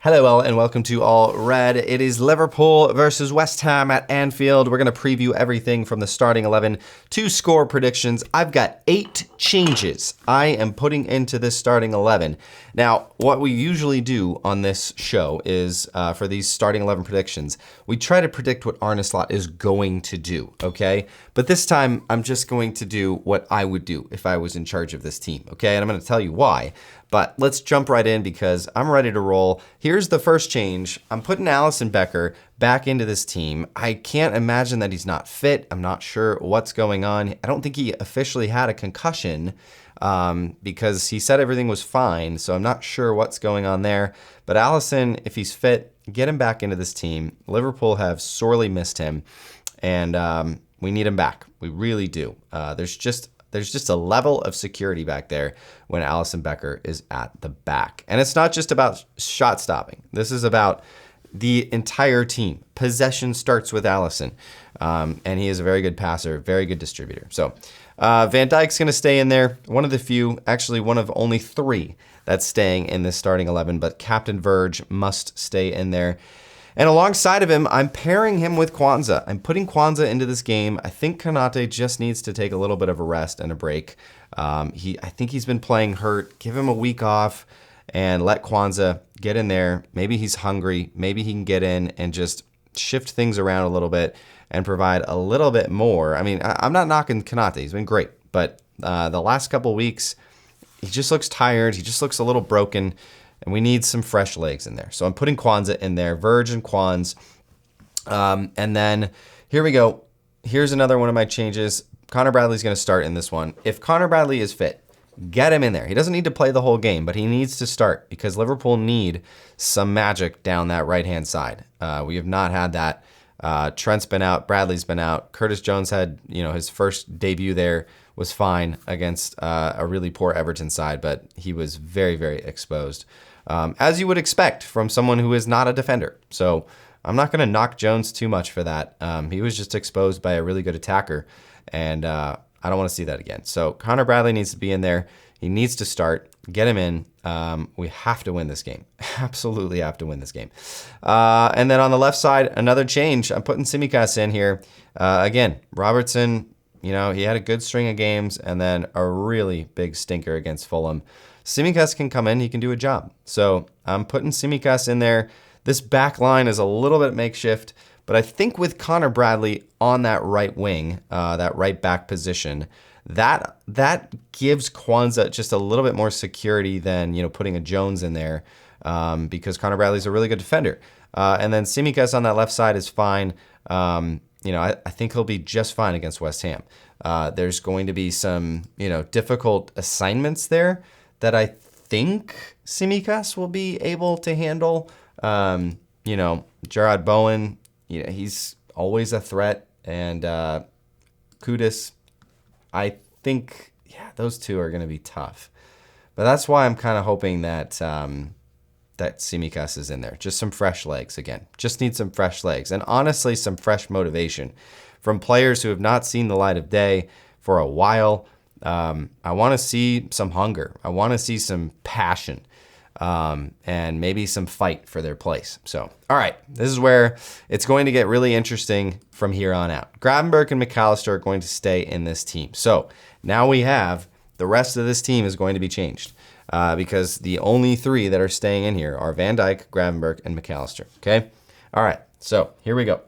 Hello all and welcome to All Red. It is Liverpool versus West Ham at Anfield. We're going to preview everything from the starting 11 to score predictions. I've got 8 changes I am putting into this starting 11. Now, what we usually do on this show is, for these starting 11 predictions, we try to predict what Arne Slot is going to do, okay? But this time, I'm just going to do what I would do if I was in charge of this team, okay? And I'm going to tell you why. But let's jump right in because I'm ready to roll. Here's the first change. I'm putting Alisson Becker back into this team. I can't imagine that he's not fit. I'm not sure what's going on. I don't think he officially had a concussion because he said everything was fine. So I'm not sure what's going on there. But Alisson, if he's fit, get him back into this team. Liverpool have sorely missed him, and we need him back. We really do. There's just a level of security back there when Alisson Becker is at the back. And it's not just about shot stopping. This is about the entire team. Possession starts with Alisson. And he is a very good passer, very good distributor. So Van Dijk's going to stay in there. One of the few, actually one of only 3 that's staying in this starting 11. But Captain Verge must stay in there. And alongside of him, I'm pairing him with Kwanzaa. I'm putting Kwanzaa into this game. I think Konate just needs to take a little bit of a rest and a break. I think he's been playing hurt. Give him a week off and let Kwanzaa get in there. Maybe he's hungry. Maybe he can get in and just shift things around a little bit and provide a little bit more. I mean, I'm not knocking Konate. He's been great. But the last couple weeks, he just looks tired. He just looks a little broken. And we need some fresh legs in there. So I'm putting Kwanzaa in there, Verge and Kwans. And then here we go. Here's another one of my changes. Connor Bradley's going to start in this one. If Connor Bradley is fit, get him in there. He doesn't need to play the whole game, but he needs to start because Liverpool need some magic down that right-hand side. We have not had that. Trent's been out. Bradley's been out. Curtis Jones had, his first debut there was fine against a really poor Everton side, but he was very, very exposed. As you would expect from someone who is not a defender. So I'm not going to knock Jones too much for that. He was just exposed by a really good attacker, and I don't want to see that again. So Connor Bradley needs to be in there. He needs to start. Get him in. We have to win this game. Absolutely have to win this game. And then on the left side, another change. I'm putting Tsimikas in here. Again, Robertson, he had a good string of games and then a really big stinker against Fulham. Tsimikas can come in. He can do a job. So I'm putting Tsimikas in there. This back line is a little bit makeshift, but I think with Connor Bradley on that right wing, that right back position, that gives Kwanzaa just a little bit more security than putting a Jones in there because Connor Bradley's a really good defender. And then Tsimikas on that left side is fine. I think he'll be just fine against West Ham. There's going to be some difficult assignments there that I think Tsimikas will be able to handle. Jarrod Bowen, he's always a threat, and Kudus, I think, those two are going to be tough. But that's why I'm kind of hoping that that Tsimikas is in there. Just some fresh legs again. Just need some fresh legs, and honestly, some fresh motivation from players who have not seen the light of day for a while. I want to see some hunger. I want to see some passion and maybe some fight for their place. So, all right, this is where it's going to get really interesting from here on out. Gravenberch and McAllister are going to stay in this team. So now we have the rest of this team is going to be changed because the only 3 that are staying in here are Van Dijk, Gravenberch, and McAllister. Okay? All right, so here we go.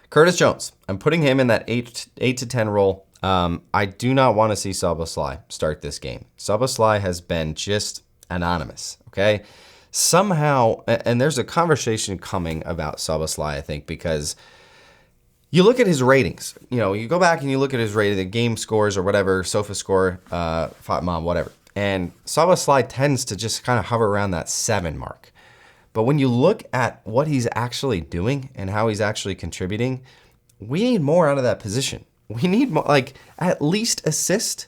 Curtis Jones. I'm putting him in that 8 to 10 role. I do not want to see Szoboszlai start this game. Szoboszlai has been just anonymous, okay? Somehow, and there's a conversation coming about Szoboszlai, I think, because you look at his ratings. You go back and you look at his rating, the game scores or whatever, SofaScore, Fatmom, whatever. And Szoboszlai tends to just kind of hover around that 7 mark. But when you look at what he's actually doing and how he's actually contributing, we need more out of that position. We need more, at least assist.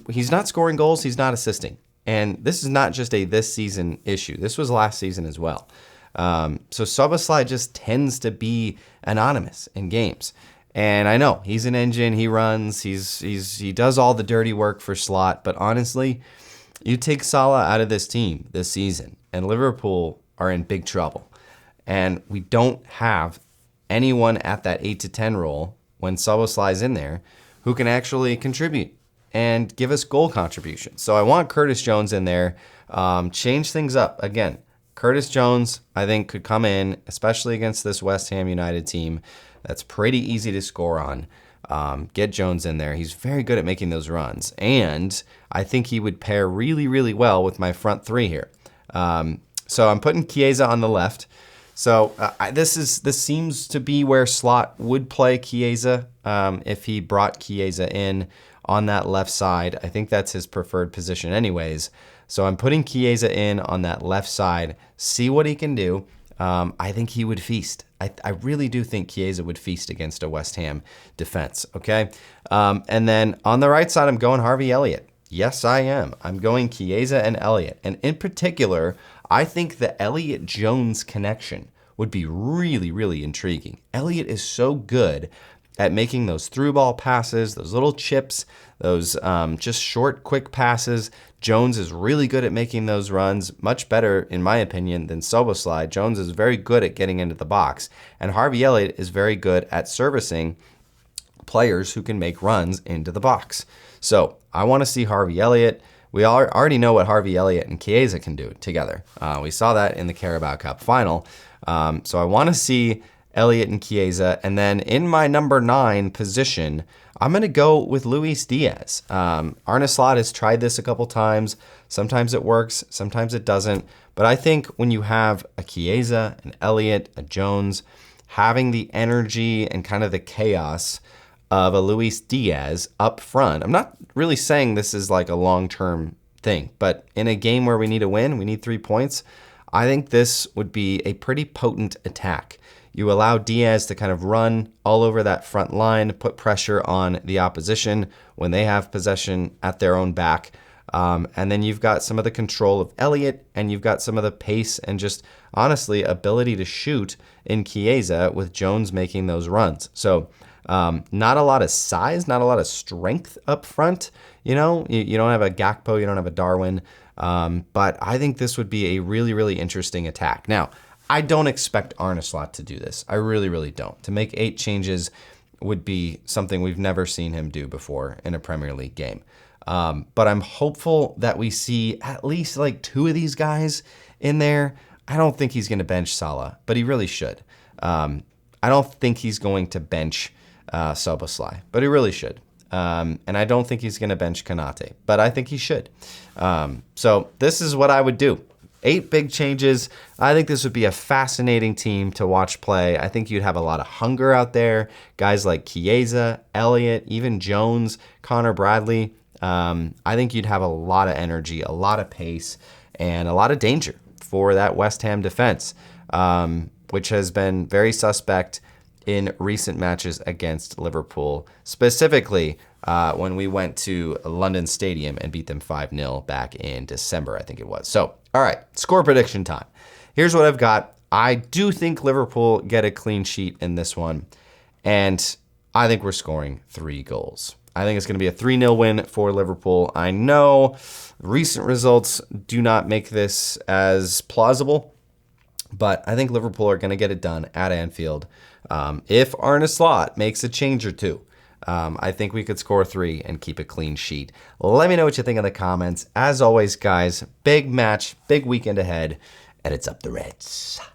He's not scoring goals. He's not assisting. And this is not just a this season issue. This was last season as well. So Szoboszlai just tends to be anonymous in games. And I know he's an engine. He runs. He does all the dirty work for Slot. But honestly, you take Salah out of this team this season, and Liverpool are in big trouble. And we don't have anyone at that 8 to 10 role when Szoboszlai's in there who can actually contribute and give us goal contributions. So I want Curtis Jones in there, change things up. Again, Curtis Jones, I think, could come in, especially against this West Ham United team that's pretty easy to score on. Get Jones in there. He's very good at making those runs. And I think he would pair really, really well with my front three here. So I'm putting Chiesa on the left. So this seems to be where Slot would play Chiesa if he brought Chiesa in on that left side. I think that's his preferred position anyways. So I'm putting Chiesa in on that left side, see what he can do. I think he would feast. I really do think Chiesa would feast against a West Ham defense, okay? And then on the right side, I'm going Harvey Elliott. Yes, I am. I'm going Chiesa and Elliott. And in particular, I think the Elliott-Jones connection would be really, really intriguing. Elliott is so good at making those through ball passes, those little chips, those just short, quick passes. Jones is really good at making those runs, much better, in my opinion, than Szoboszlai. Jones is very good at getting into the box, and Harvey Elliott is very good at servicing players who can make runs into the box. So I want to see Harvey Elliott. We already know what Harvey Elliott and Chiesa can do together. We saw that in the Carabao Cup final. So I want to see Elliott and Chiesa. And then in my number 9 position, I'm going to go with Luis Diaz. Arne Slot has tried this a couple times. Sometimes it works, sometimes it doesn't. But I think when you have a Chiesa, an Elliott, a Jones, having the energy and kind of the chaos of a Luis Diaz up front, I'm not really saying this is like a long-term thing, but in a game where we need a win, we need 3 points, I think this would be a pretty potent attack. You allow Diaz to kind of run all over that front line, put pressure on the opposition when they have possession at their own back. And then you've got some of the control of Elliott, and you've got some of the pace and just, honestly, ability to shoot in Chiesa with Jones making those runs. So not a lot of size, not a lot of strength up front. You know, you don't have a Gakpo, you don't have a Darwin. But I think this would be a really, really interesting attack. Now, I don't expect Arne Slot to do this. I really, really don't. To make 8 changes would be something we've never seen him do before in a Premier League game. But I'm hopeful that we see at least like 2 of these guys in there. I don't think he's going to bench Salah, but he really should. I don't think he's going to bench Szoboszlai, but he really should. And I don't think he's going to bench Konate, but I think he should. So this is what I would do. 8 big changes. I think this would be a fascinating team to watch play. I think you'd have a lot of hunger out there. Guys like Chiesa, Elliott, even Jones, Connor Bradley. I think you'd have a lot of energy, a lot of pace, and a lot of danger for that West Ham defense, which has been very suspect in recent matches against Liverpool, specifically when we went to London Stadium and beat them 5-0 back in December, I think it was. So, all right, score prediction time. Here's what I've got. I do think Liverpool get a clean sheet in this one, and I think we're scoring 3 goals. I think it's going to be a 3-0 win for Liverpool. I know recent results do not make this as plausible, but I think Liverpool are going to get it done at Anfield. If Arne Slot makes a change or 2, I think we could score 3 and keep a clean sheet. Let me know what you think in the comments. As always, guys, big match, big weekend ahead, and it's up the Reds.